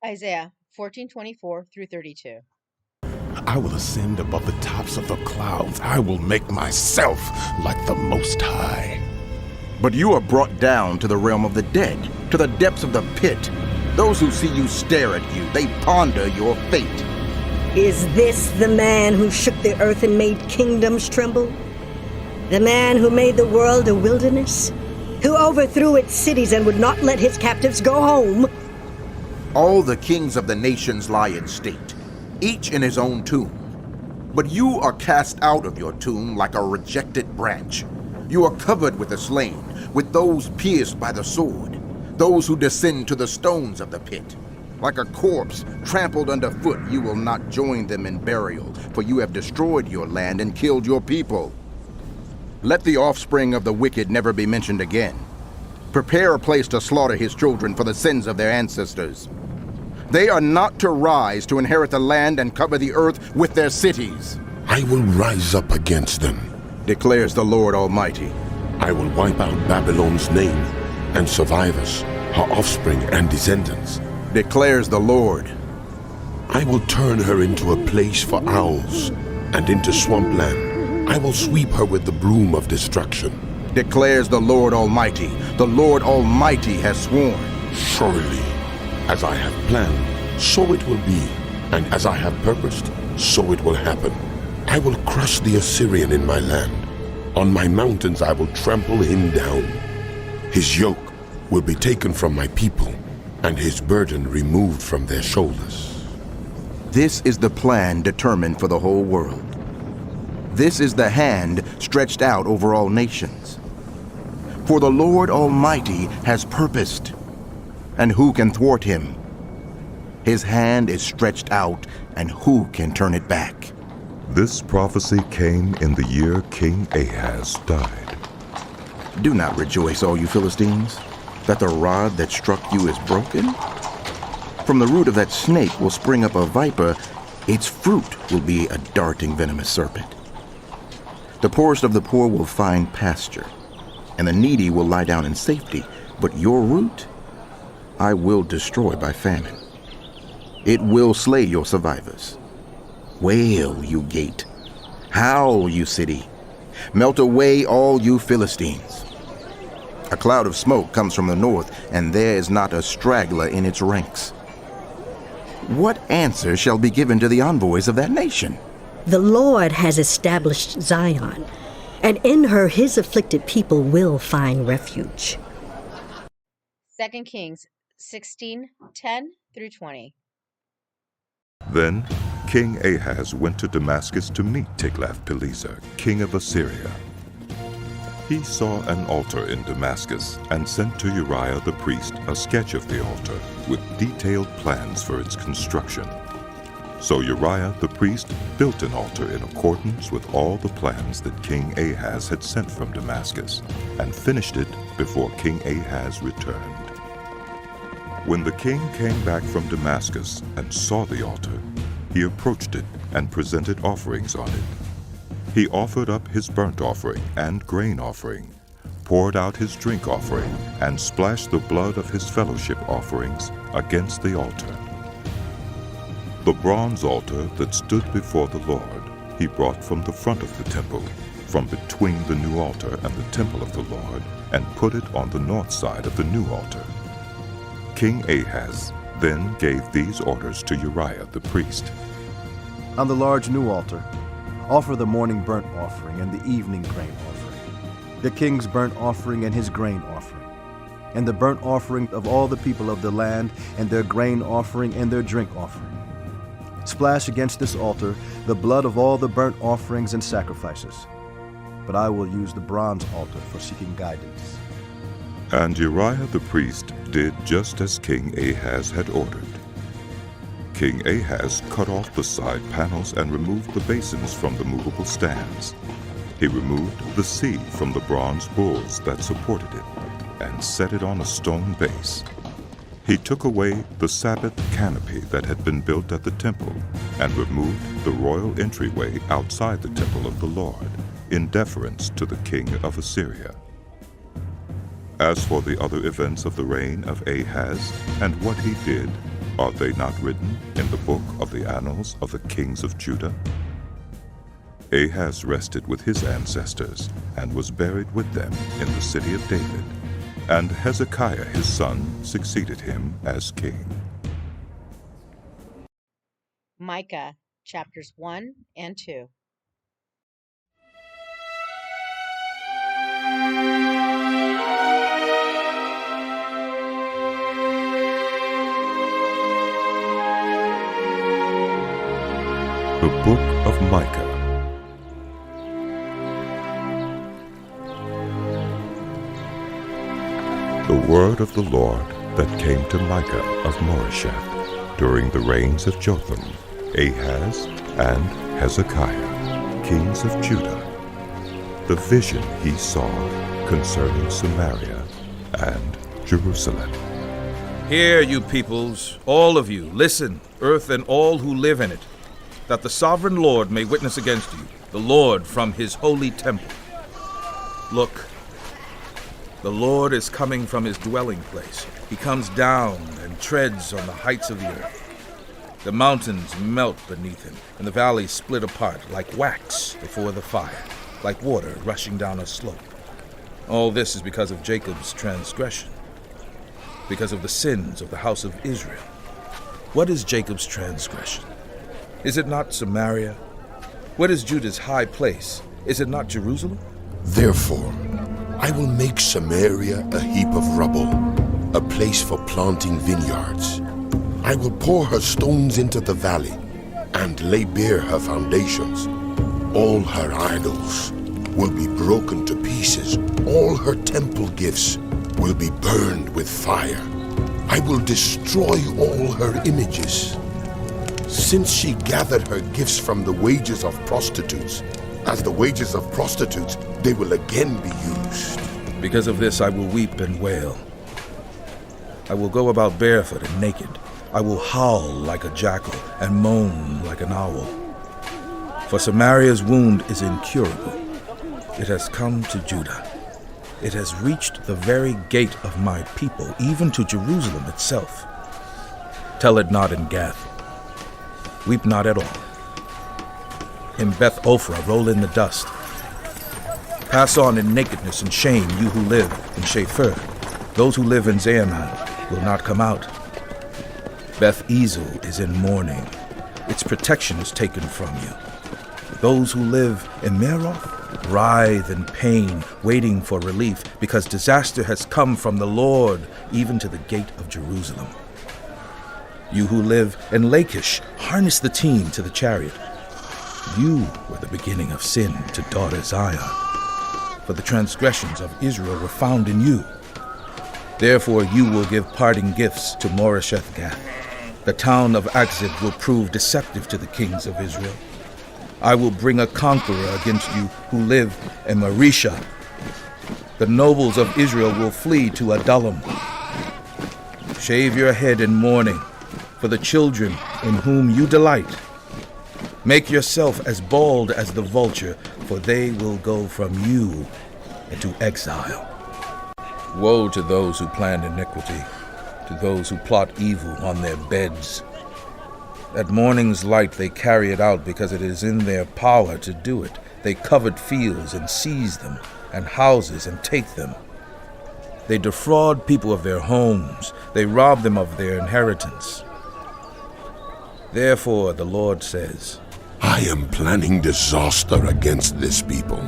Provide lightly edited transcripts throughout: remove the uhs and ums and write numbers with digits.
Isaiah 14:24 through 32. I will ascend above the tops of the clouds. I will make myself like the Most High. But you are brought down to the realm of the dead, to the depths of the pit. Those who see you stare at you. They ponder your fate. Is this the man who shook the earth and made kingdoms tremble? The man who made the world a wilderness? Who overthrew its cities and would not let his captives go home? All the kings of the nations lie in state, each in his own tomb. But you are cast out of your tomb like a rejected branch. You are covered with the slain, with those pierced by the sword, those who descend to the stones of the pit. Like a corpse trampled underfoot, you will not join them in burial, for you have destroyed your land and killed your people. Let the offspring of the wicked never be mentioned again. Prepare a place to slaughter his children for the sins of their ancestors. They are not to rise to inherit the land and cover the earth with their cities. I will rise up against them, declares the Lord Almighty. I will wipe out Babylon's name and survivors, her offspring and descendants, declares the Lord. I will turn her into a place for owls and into swampland. I will sweep her with the broom of destruction, declares the Lord Almighty. The Lord Almighty has sworn. Surely, as I have planned, so it will be, and as I have purposed, so it will happen. I will crush the Assyrian in my land. On my mountains I will trample him down. His yoke will be taken from my people, and his burden removed from their shoulders. This is the plan determined for the whole world. This is the hand stretched out over all nations. For the Lord Almighty has purposed, and who can thwart him? His hand is stretched out, and who can turn it back? This prophecy came in the year King Ahaz died. Do not rejoice, all you Philistines, that the rod that struck you is broken. From the root of that snake will spring up a viper. Its fruit will be a darting venomous serpent. The poorest of the poor will find pasture, and the needy will lie down in safety. But your root I will destroy by famine. It will slay your survivors. Wail, you gate. Howl, you city. Melt away, all you Philistines. A cloud of smoke comes from the north, and there is not a straggler in its ranks. What answer shall be given to the envoys of that nation? The Lord has established Zion, and in her his afflicted people will find refuge. 2 Kings 16:10 through 20. Then King Ahaz went to Damascus to meet Tiglath-Pileser, king of Assyria. He saw an altar in Damascus and sent to Uriah the priest a sketch of the altar with detailed plans for its construction. So Uriah the priest built an altar in accordance with all the plans that King Ahaz had sent from Damascus, and finished it before King Ahaz returned. When the king came back from Damascus and saw the altar, he approached it and presented offerings on it. He offered up his burnt offering and grain offering, poured out his drink offering, and splashed the blood of his fellowship offerings against the altar. The bronze altar that stood before the Lord he brought from the front of the temple, from between the new altar and the temple of the Lord, and put it on the north side of the new altar. King Ahaz then gave these orders to Uriah the priest. On the large new altar, offer the morning burnt offering and the evening grain offering, the king's burnt offering and his grain offering, and the burnt offering of all the people of the land, and their grain offering and their drink offering. Splash against this altar the blood of all the burnt offerings and sacrifices. But I will use the bronze altar for seeking guidance. And Uriah the priest did just as King Ahaz had ordered. King Ahaz cut off the side panels and removed the basins from the movable stands. He removed the sea from the bronze bulls that supported it, and set it on a stone base. He took away the Sabbath canopy that had been built at the temple, and removed the royal entryway outside the temple of the Lord, in deference to the king of Assyria. As for the other events of the reign of Ahaz, and what he did, Are they not written in the book of the annals of the kings of Judah? Ahaz rested with his ancestors and was buried with them in the city of David, and Hezekiah his son succeeded him as king. Micah chapters 1 and 2. The book of Micah. The word of the Lord that came to Micah of Moresheth during the reigns of Jotham, Ahaz, and Hezekiah, kings of Judah. The vision he saw concerning Samaria and Jerusalem. Hear, you peoples, all of you, listen, earth and all who live in it, that the sovereign Lord may witness against you, the Lord from his holy temple. Look, the Lord is coming from his dwelling place. He comes down and treads on the heights of the earth. The mountains melt beneath him, and the valleys split apart like wax before the fire, like water rushing down a slope. All this is because of Jacob's transgression, because of the sins of the house of Israel. What is Jacob's transgression? Is it not Samaria? What is Judah's high place? Is it not Jerusalem? Therefore, I will make Samaria a heap of rubble, a place for planting vineyards. I will pour her stones into the valley and lay bare her foundations. All her idols will be broken to pieces. All her temple gifts will be burned with fire. I will destroy all her images. Since she gathered her gifts from the wages of prostitutes, as the wages of prostitutes, they will again be used. Because of this I will weep and wail. I will go about barefoot and naked. I will howl like a jackal and moan like an owl. For Samaria's wound is incurable. It has come to Judah. It has reached the very gate of my people, even to Jerusalem itself. Tell it not in Gath. Weep not at all. In Beth Ophrah roll in the dust. Pass on in nakedness and shame, you who live in Shapher. Those who live in Zaanah will not come out. Beth Ezel is in mourning. Its protection is taken from you. Those who live in Meroth writhe in pain, waiting for relief, because disaster has come from the Lord, even to the gate of Jerusalem. You who live in Lachish, harness the team to the chariot. You were the beginning of sin to daughter Zion, for the transgressions of Israel were found in you. Therefore you will give parting gifts to Moresheth Gath. The town of Akzib will prove deceptive to the kings of Israel. I will bring a conqueror against you who live in Mareshah. The nobles of Israel will flee to Adullam. Shave your head in mourning for the children in whom you delight. Make yourself as bald as the vulture, for they will go from you into exile. Woe to those who plan iniquity, to those who plot evil on their beds. At morning's light they carry it out because it is in their power to do it. They covet fields and seize them, and houses and take them. They defraud people of their homes. They rob them of their inheritance. Therefore the Lord says, I am planning disaster against this people,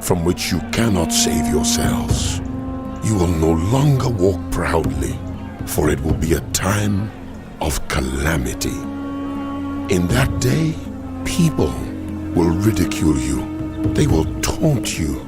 from which you cannot save yourselves. You will no longer walk proudly, for it will be a time of calamity. In that day, people will ridicule you. They will taunt you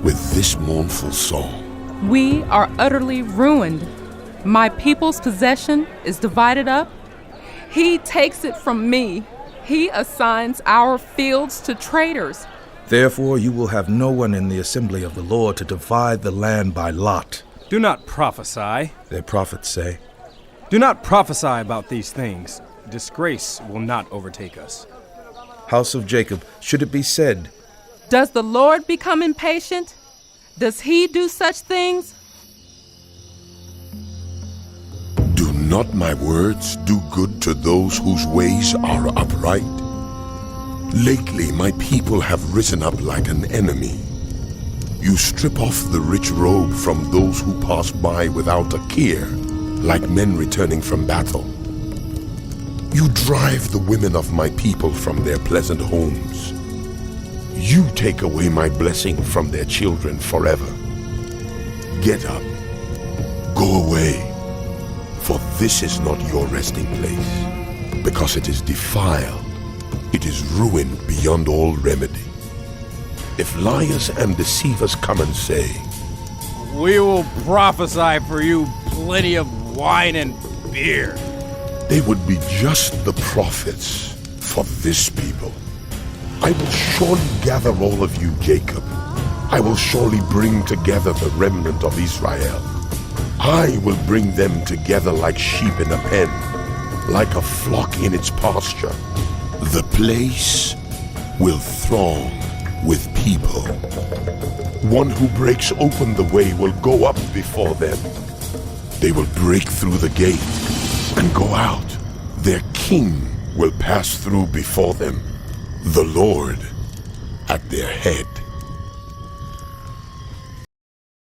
with this mournful song. We are utterly ruined. My people's possession is divided up. He takes it from me. He assigns our fields to traitors. Therefore you will have no one in the assembly of the Lord to divide the land by lot. Do not prophesy. Their prophets say. Do not prophesy about these things. Disgrace will not overtake us. House of Jacob, should it be said, Does the Lord become impatient? Does he do such things? Do not my words do good to those whose ways are upright? Lately my people have risen up like an enemy. You strip off the rich robe from those who pass by without a care, like men returning from battle. You drive the women of my people from their pleasant homes. You take away my blessing from their children forever. Get up, go away, for this is not your resting place, because it is defiled, it is ruined beyond all remedy. If liars and deceivers come and say, We will prophesy for you plenty of wine and beer, they would be just the prophets for this people. I will surely gather all of you, Jacob. I will surely bring together the remnant of Israel. I will bring them together like sheep in a pen, like a flock in its pasture. The place will throng with people. One who breaks open the way will go up before them. They will break through the gate and go out. Their king will pass through before them, the Lord at their head.